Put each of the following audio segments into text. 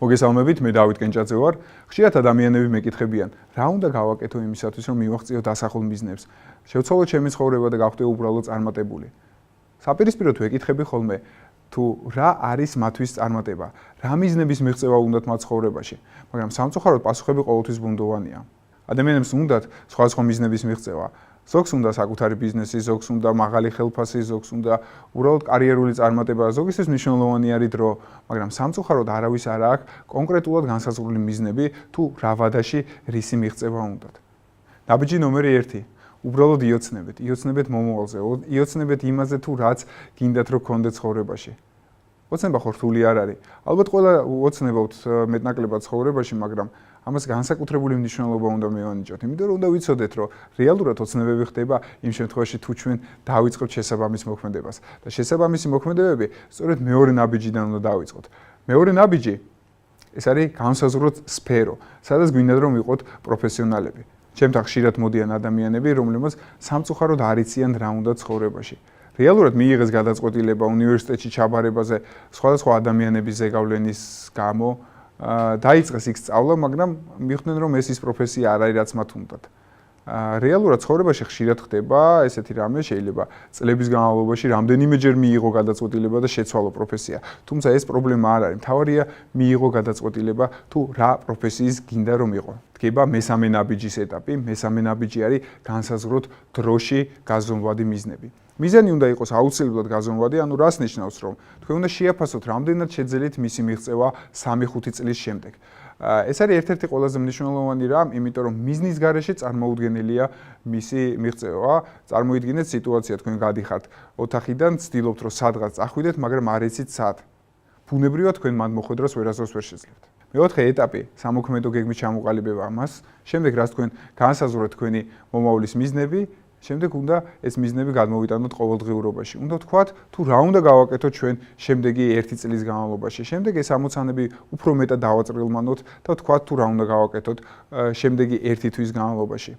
მოგესალმებით, მე დავით კენჭაძე ვარ. ხშირად ადამიანები მეკითხებიან, რა უნდა გავაკეთო იმისათვის, რომ მივაღწიო დასახულ მიზნებს. შევცვალო ჩემი ცხოვრება და გავხდე უბრალოდ წარმატებული. საპირისპიროდ ვეკითხები ხოლმე, თუ რა არის მათთვის წარმატება, რა მიზნების მიღწევა უნდათ მათ ცხოვრებაში, მაგრამ სამწუხაროდ პასუხები ყოველთვის ბუნდოვანია. ადამიანებს უნდათ სხვადასხვა მიზნების მიღწევა. ზოგს უნდა საკუთარი ბიზნესი, ზოგს უნდა მაღალი ხელფასი, ზოგს უნდა უბრალოდ კარიერული წარმატება, ზოგისთვის მნიშვნელოვანი არის დრო, მაგრამ სამწუხაროდ არავის არ აქვს კონკრეტულად განსაზღვრული მიზნები თუ რა ვადაში რისი მიღწევა უნდათ. ნაბიჯი ნომერი 1. უბრალოდ იოცნებეთ მომავალზე, იოცნებეთ იმაზე თუ რაც გინდათ რომ გქონდეთ ცხოვრებაში. ოცნება ხო რთული არ არის. ალბათ ყველა უოცნებობთ მეტნაკლებად ცხოვრებაში, მაგრამ ამას განსაკუთრებული მნიშვნელობა უნდა მივანიჭოთ, იმიტომ რომ უნდა ვიცოდეთ, რომ რეალურად ოცნებები ხდება იმ შემთხვევაში, თუ ჩვენ დავიწყებთ შესაბამის მოქმედებას. და შესაბამისი მოქმედებები სწორედ მეორე ნაბიჯიდან უნდა დავიწყოთ. მეორე ნაბიჯი ეს არის განსაზღვროთ სფერო, სადაც გვინდათ რომ ვიყოთ პროფესიონალები. ჩემთან ხშირად მოდიან ადამიანები, რომლებმაც სამწუხაროდ არ იციან რა უნდა ცხოვრებაში. რეალურად მიიღეს გადაწყვეტილება უნივერსიტეტში ჩაბარებაზე სხვადასხვა ადამიანების ზეგავლენის გამო დაიწყეს იქ სწავლა, მაგრამ მიხვდნენ რომ ეს ის პროფესია არ არის, რაც მათ უნდათ. რეალურად ცხოვრებაში ხშირად ხდება ესეთი რამე, შეიძლება წლების განმავლობაში რამდენიმეჯერ მიიღო გადაწყვეტილება და შეცვალო პროფესია. თუმცა ეს პრობლემა არ არის. მთავარია მიიღო გადაწყვეტილება თუ რა პროფესიის გინდა რომ იყო. დგება მესამე ნაბიჯის ეტაპი. მესამე ნაბიჯი არის განსაზღვროთ დროში გაზომვადი მიზნები. მიზანი უნდა იყოს აუცილებლად გაზომვადი, ანუ რას ნიშნავს, რომ თქვენ უნდა შეაფასოთ, რამდენად შეძლებთ მისი მიღწევა 3-5 წლის შემდეგ. ეს არის ერთ-ერთი ყველაზე მნიშვნელოვანი რამ, იმიტომ რომ მიზნის გარეშე წარმოუდგენელია მისი მიღწევა. წარმოიდგინეთ სიტუაცია, თქვენ გადიხართ ოთახიდან, ცდილობთ რომ სადღაც წახვიდეთ, მაგრამ არ იცით სად. ბუნებრივად თქვენ მანდ მოხვედრას ვერასდროს ვერ შეძლებთ. მეოთხე ეტაპი, სამოქმედო გეგმის ჩამოყალიბება ამას. შემდეგ რაც თქვენ განსაზღვრეთ თქვენი მომავლის მიზნები, შემდეგ უნდა ეს მიზნები გადმოვიტანოთ ყოველდღიურობაში. უნდა ვთქვათ, თუ რა უნდა გავაკეთოთ ჩვენ შემდეგი 1 წლის განმავლობაში. შემდეგ ეს ამოცანები უფრო მეტად დავაწყრილმანოთ და ვთქვათ, თუ რა უნდა გავაკეთოთ შემდეგი 1 თვის განმავლობაში.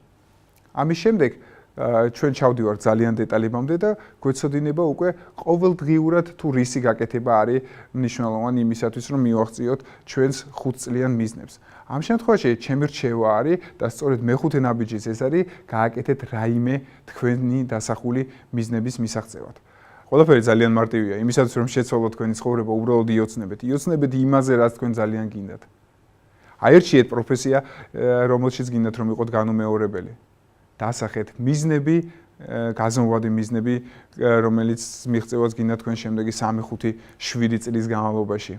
ამის შემდეგ ჩვენ ჩავდივართ ძალიან დეტალებამდე და გვეცოდინება უკვე ყოველდღიურად თუ რისი გაკეთება არის მნიშვნელოვანი იმისათვის, რომ მივაღწიოთ ჩვენს 5 წლიან მიზნებს. ამ შემთხვევაში ჩემი რჩევა არის და სწორედ მეხუთე ნაბიჯიც ეს არის, გააკეთეთ რაიმე თქვენი დასახული მიზნების მისაღწევად. ყველაფერი ძალიან მარტივია, იმისათვის რომ შეცვალოთ თქვენი ცხოვრება, უბრალოდ იოცნებეთ იმაზე, რაც თქვენ ძალიან გინდათ. აერჩიეთ პროფესია, რომელშიც გინდათ რომ იყოთ განუმეორებელი. დასახეთ მიზნები, გაზომვადი მიზნები, რომელიც მიღწევას გინდათ თქვენ შემდეგი 3-5-7 წლის განმავლობაში.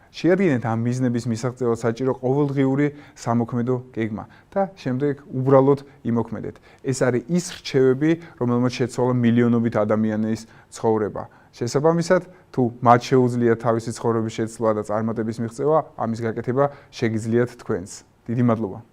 შეადგინეთ ამ მიზნების მისაღწევად საჭირო ყოველდღიური სამოქმედო გეგმა და შემდეგ უბრალოდ იმოქმედეთ. ეს არის ის რჩევები, რომელმაც შეცვალა მილიონობით ადამიანის ცხოვრება. შესაბამისად, თუ მათ შეუძლიათ თავისი ცხოვრების შეცვლა და წარმატების მიღწევა, ამის გაკეთება შეგიძლიათ თქვენს. დიდი მადლობა.